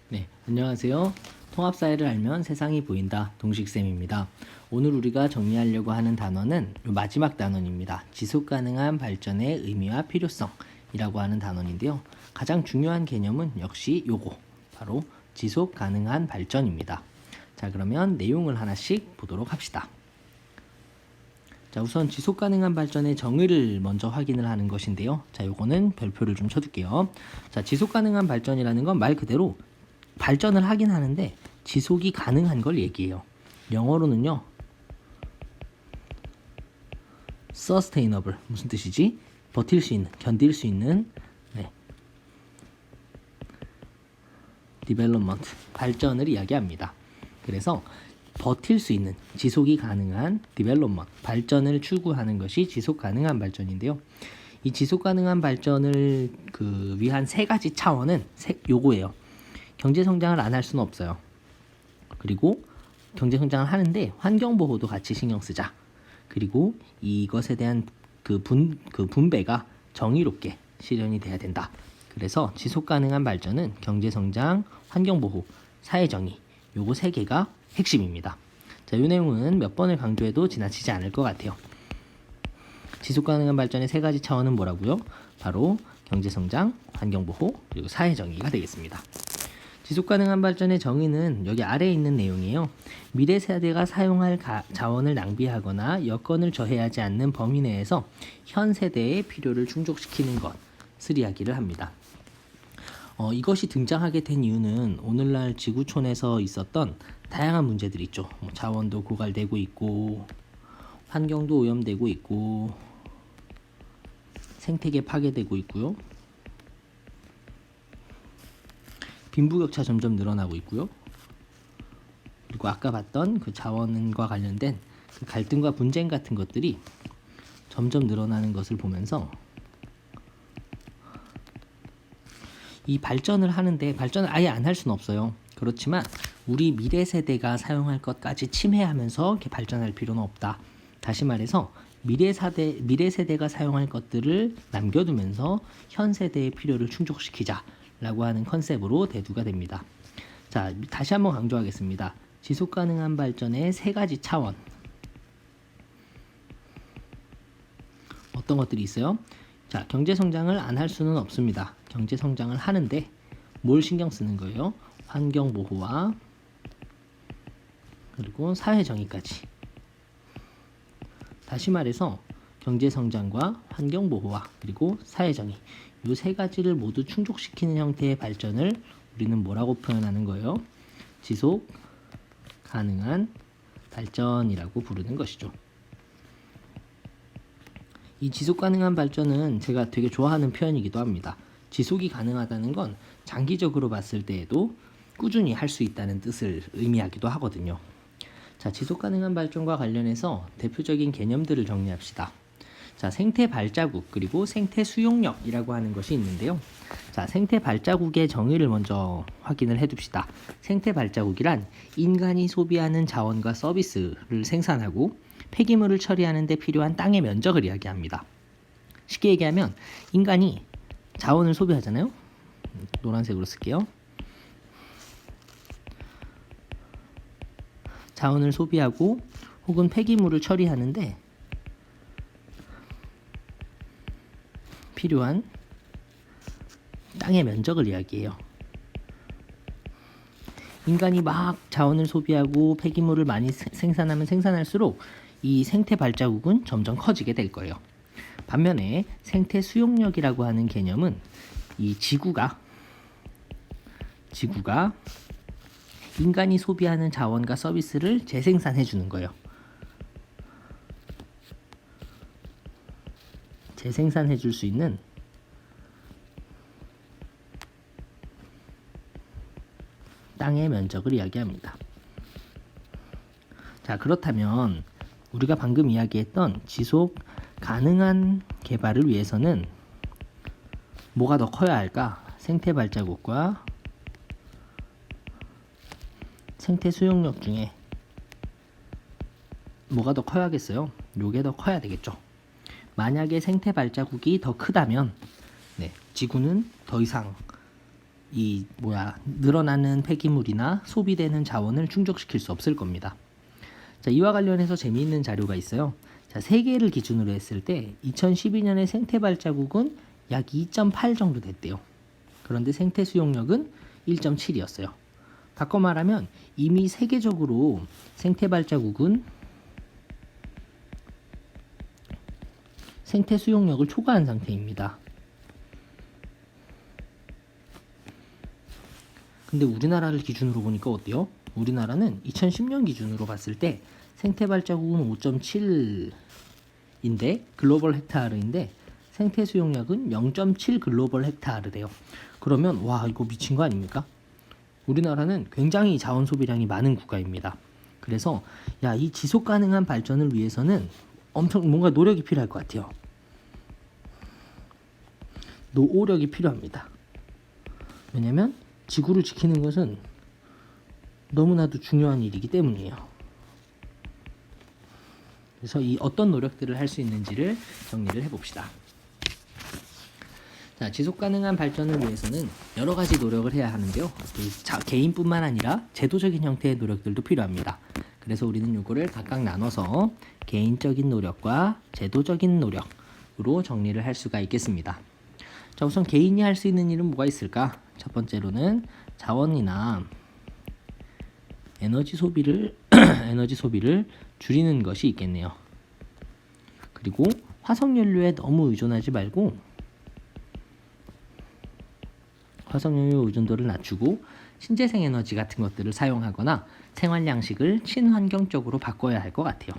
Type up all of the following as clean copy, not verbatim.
네, 안녕하세요. 통합사회를 알면 세상이 보인다. 동식쌤입니다. 오늘 우리가 정리하려고 하는 단어는 마지막 단원입니다. 지속가능한 발전의 의미와 필요성이라고 하는 단원인데요. 가장 중요한 개념은 역시 요거, 바로 지속가능한 발전입니다. 자, 그러면 내용을 하나씩 보도록 합시다. 자, 우선 지속가능한 발전의 정의를 먼저 확인을 하는 것인데요. 자, 요거는 별표를 좀 쳐둘게요. 자, 지속가능한 발전이라는 건 말 그대로 발전을 하긴 하는데 지속이 가능한 걸 얘기해요. 영어로는요, sustainable 무슨 뜻이지? 버틸 수 있는, 견딜 수 있는, development 발전을 이야기합니다. 그래서 버틸 수 있는, 지속이 가능한 development 발전을 추구하는 것이 지속 가능한 발전인데요. 이 지속 가능한 발전을 위한 세 가지 차원은 요거예요. 경제 성장을 안 할 수는 없어요. 그리고 경제 성장을 하는데 환경 보호도 같이 신경 쓰자. 그리고 이것에 대한 분배가 정의롭게 실현이 돼야 된다. 그래서 지속 가능한 발전은 경제 성장, 환경 보호, 사회 정의 요거 세 개가 핵심입니다. 자, 이 내용은 몇 번을 강조해도 지나치지 않을 것 같아요. 지속 가능한 발전의 세 가지 차원은 뭐라고요? 바로 경제 성장, 환경 보호, 그리고 사회 정의가 되겠습니다. 지속가능한 발전의 정의는 여기 아래에 있는 내용이에요. 미래 세대가 사용할 자원을 낭비하거나 여건을 저해하지 않는 범위 내에서 현 세대의 필요를 충족시키는 것을 이야기를 합니다. 이것이 등장하게 된 이유는 오늘날 지구촌에서 있었던 다양한 문제들이 있죠. 자원도 고갈되고 있고, 환경도 오염되고 있고, 생태계 파괴되고 있고요. 빈부격차 점점 늘어나고 있고요. 그리고 아까 봤던 그 자원과 관련된 그 갈등과 분쟁 같은 것들이 점점 늘어나는 것을 보면서 이 발전을 하는데 발전을 아예 안 할 수는 없어요. 그렇지만 우리 미래 세대가 사용할 것까지 침해하면서 이렇게 발전할 필요는 없다. 다시 말해서 미래 세대가 사용할 것들을 남겨두면서 현 세대의 필요를 충족시키자. 라고 하는 컨셉으로 대두가 됩니다. 자, 다시 한번 강조하겠습니다. 지속 가능한 발전의 세 가지 차원. 어떤 것들이 있어요? 자, 경제 성장을 안 할 수는 없습니다. 경제 성장을 하는데 뭘 신경 쓰는 거예요? 환경 보호와 그리고 사회 정의까지. 다시 말해서 경제 성장과 환경 보호와 그리고 사회 정의 이 세 가지를 모두 충족시키는 형태의 발전을 우리는 뭐라고 표현하는 거예요? 지속 가능한 발전이라고 부르는 것이죠. 이 지속 가능한 발전은 제가 되게 좋아하는 표현이기도 합니다. 지속이 가능하다는 건 장기적으로 봤을 때에도 꾸준히 할 수 있다는 뜻을 의미하기도 하거든요. 자, 지속 가능한 발전과 관련해서 대표적인 개념들을 정리합시다. 자, 생태 발자국 그리고 생태 수용력이라고 하는 것이 있는데요. 자, 생태 발자국의 정의를 먼저 확인을 해둡시다. 생태 발자국이란 인간이 소비하는 자원과 서비스를 생산하고 폐기물을 처리하는 데 필요한 땅의 면적을 이야기합니다. 쉽게 얘기하면 인간이 자원을 소비하잖아요. 노란색으로 쓸게요. 자원을 소비하고 혹은 폐기물을 처리하는데 필요한 땅의 면적을 이야기해요. 인간이 막 자원을 소비하고 폐기물을 많이 생산하면 생산할수록 이 생태 발자국은 점점 커지게 될 거예요. 반면에 생태 수용력이라고 하는 개념은 이 지구가 인간이 소비하는 자원과 서비스를 재생산해 주는 거예요. 재생산해 줄 수 있는 땅의 면적을 이야기합니다. 자, 그렇다면 우리가 방금 이야기했던 지속 가능한 개발을 위해서는 뭐가 더 커야 할까? 생태 발자국과 생태 수용력 중에 뭐가 더 커야겠어요? 요게 더 커야 되겠죠. 만약에 생태 발자국이 더 크다면 지구는 더 이상 늘어나는 폐기물이나 소비되는 자원을 충족시킬 수 없을 겁니다. 자, 이와 관련해서 재미있는 자료가 있어요. 자, 세계를 기준으로 했을 때 2012년에 생태 발자국은 약 2.8 정도 됐대요. 그런데 생태 수용력은 1.7이었어요. 바꿔 말하면 이미 세계적으로 생태 발자국은 생태 수용력을 초과한 상태입니다. 근데 우리나라를 기준으로 보니까 어때요? 우리나라는 2010년 기준으로 봤을 때 생태 발자국은 5.7인데 글로벌 헥타르인데 생태 수용량은 0.7 글로벌 헥타르래요. 그러면 와, 이거 미친 거 아닙니까? 우리나라는 굉장히 자원 소비량이 많은 국가입니다. 그래서 이 지속 가능한 발전을 위해서는 엄청 뭔가 노력이 필요할 것 같아요. 노력이 필요합니다. 왜냐면 지구를 지키는 것은 너무나도 중요한 일이기 때문이에요. 그래서 이 어떤 노력들을 할 수 있는지를 정리를 해봅시다. 자, 지속 가능한 발전을 위해서는 여러 가지 노력을 해야 하는데요. 개인뿐만 아니라 제도적인 형태의 노력들도 필요합니다. 그래서 우리는 이거를 각각 나눠서 개인적인 노력과 제도적인 노력으로 정리를 할 수가 있겠습니다. 자, 우선 개인이 할 수 있는 일은 뭐가 있을까? 첫 번째로는 자원이나 에너지 소비를 줄이는 것이 있겠네요. 그리고 화석연료에 너무 의존하지 말고 화석연료 의존도를 낮추고 신재생 에너지 같은 것들을 사용하거나 생활 양식을 친환경적으로 바꿔야 할 것 같아요.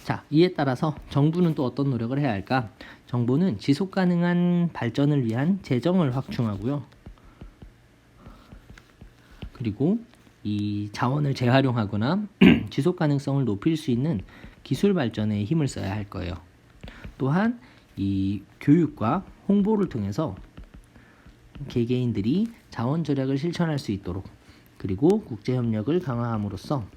자, 이에 따라서 정부는 또 어떤 노력을 해야 할까? 정부는 지속 가능한 발전을 위한 재정을 확충하고요. 그리고 이 자원을 재활용하거나 지속 가능성을 높일 수 있는 기술 발전에 힘을 써야 할 거예요. 또한 이 교육과 홍보를 통해서 개개인들이 자원 절약을 실천할 수 있도록, 그리고 국제 협력을 강화함으로써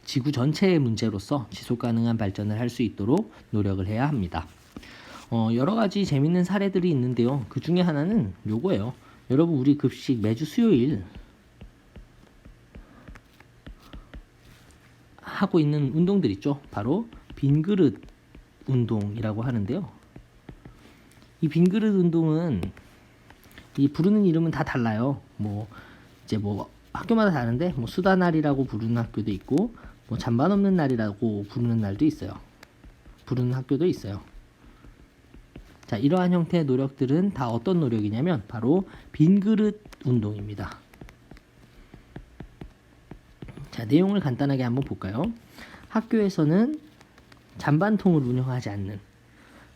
지구 전체의 문제로서 지속 가능한 발전을 할 수 있도록 노력을 해야 합니다. 여러 가지 재밌는 사례들이 있는데요. 그 중에 하나는 요거예요. 여러분, 우리 급식 매주 수요일 하고 있는 운동들 있죠. 바로 빈그릇 운동이라고 하는데요. 이 빈그릇 운동은 이 부르는 이름은 다 달라요. 학교마다 다른데 수다날이라고 부르는 학교도 있고 잔반 없는 날이라고 부르는 날도 있어요. 부르는 학교도 있어요. 자, 이러한 형태의 노력들은 다 어떤 노력이냐면 바로 빈그릇 운동입니다. 자, 내용을 간단하게 한번 볼까요? 학교에서는 잔반통을 운영하지 않는,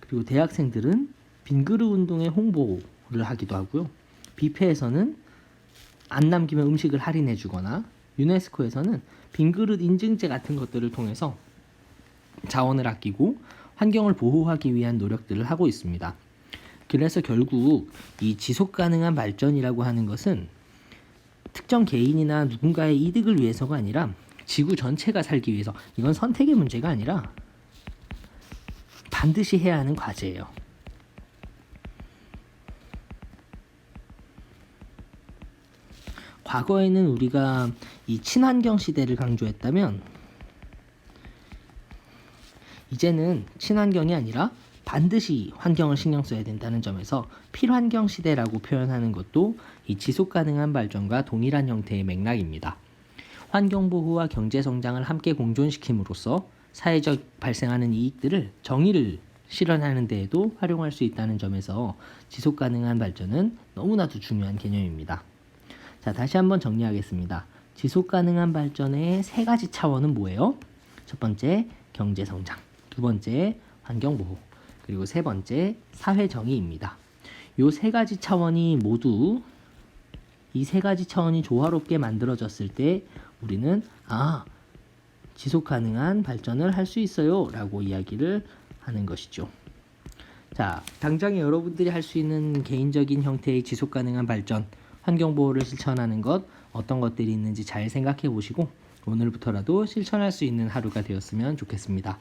그리고 대학생들은 빈그릇 운동의 홍보를 하기도 하고요. 뷔페에서는 안 남기면 음식을 할인해 주거나, 유네스코에서는 빈그릇 인증제 같은 것들을 통해서 자원을 아끼고 환경을 보호하기 위한 노력들을 하고 있습니다. 그래서 결국 이 지속 가능한 발전이라고 하는 것은 특정 개인이나 누군가의 이득을 위해서가 아니라 지구 전체가 살기 위해서, 이건 선택의 문제가 아니라 반드시 해야 하는 과제예요. 과거에는 우리가 이 친환경 시대를 강조했다면 이제는 친환경이 아니라 반드시 환경을 신경 써야 된다는 점에서 필환경 시대라고 표현하는 것도 이 지속 가능한 발전과 동일한 형태의 맥락입니다. 환경 보호와 경제 성장을 함께 공존시킴으로써 사회적 발생하는 이익들을 정의를 실현하는 데에도 활용할 수 있다는 점에서 지속 가능한 발전은 너무나도 중요한 개념입니다. 자, 다시 한번 정리하겠습니다. 지속 가능한 발전의 세 가지 차원은 뭐예요? 첫 번째, 경제 성장. 두 번째, 환경 보호. 그리고 세 번째, 사회 정의입니다. 이 세 가지 차원이 모두 이 세 가지 차원이 조화롭게 만들어졌을 때 우리는 지속 가능한 발전을 할 수 있어요 라고 이야기를 하는 것이죠. 자, 당장에 여러분들이 할 수 있는 개인적인 형태의 지속 가능한 발전, 환경 보호를 실천하는 것 어떤 것들이 있는지 잘 생각해 보시고 오늘부터라도 실천할 수 있는 하루가 되었으면 좋겠습니다.